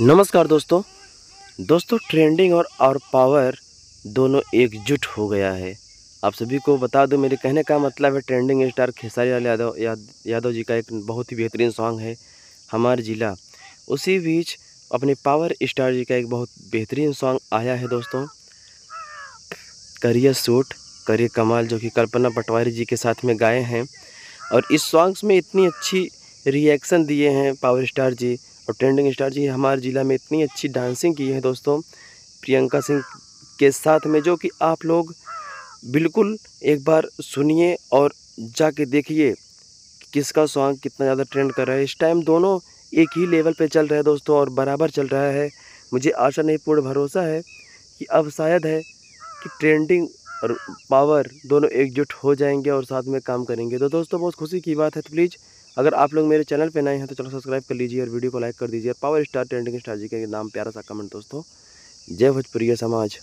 नमस्कार दोस्तों ट्रेंडिंग और पावर दोनों एकजुट हो गया है। आप सभी को बता दूं, मेरे कहने का मतलब है ट्रेंडिंग स्टार खेसारी लाल यादव जी का एक बहुत ही बेहतरीन सॉन्ग है हमारा जिला। उसी बीच अपने पावर स्टार जी का एक बहुत बेहतरीन सॉन्ग आया है दोस्तों, करिए सूट करिए कमाल, जो कि कल्पना पटवारी जी के साथ में गाए हैं। और इस सॉन्ग्स में इतनी अच्छी रिएक्शन दिए हैं पावर स्टार जी और ट्रेंडिंग स्टार जी। हमारे ज़िला में इतनी अच्छी डांसिंग की है दोस्तों प्रियंका सिंह के साथ में, जो कि आप लोग बिल्कुल एक बार सुनिए और जाके देखिए किसका सॉन्ग कितना ज़्यादा ट्रेंड कर रहा है। इस टाइम दोनों एक ही लेवल पे चल रहे हैं दोस्तों और बराबर चल रहा है। मुझे आशा नहीं पूर्ण भरोसा है कि अब शायद है कि ट्रेंडिंग और पावर दोनों एकजुट हो जाएंगे और साथ में काम करेंगे। तो दोस्तों बहुत खुशी की बात है। तो प्लीज़ अगर आप लोग मेरे चैनल पे नए हैं तो चलो सब्सक्राइब कर लीजिए और वीडियो को लाइक कर दीजिए और पावर स्टार ट्रेंडिंग स्टार जी के नाम प्यारा सा कमेंट दोस्तों। जय भोजपुरिया समाज।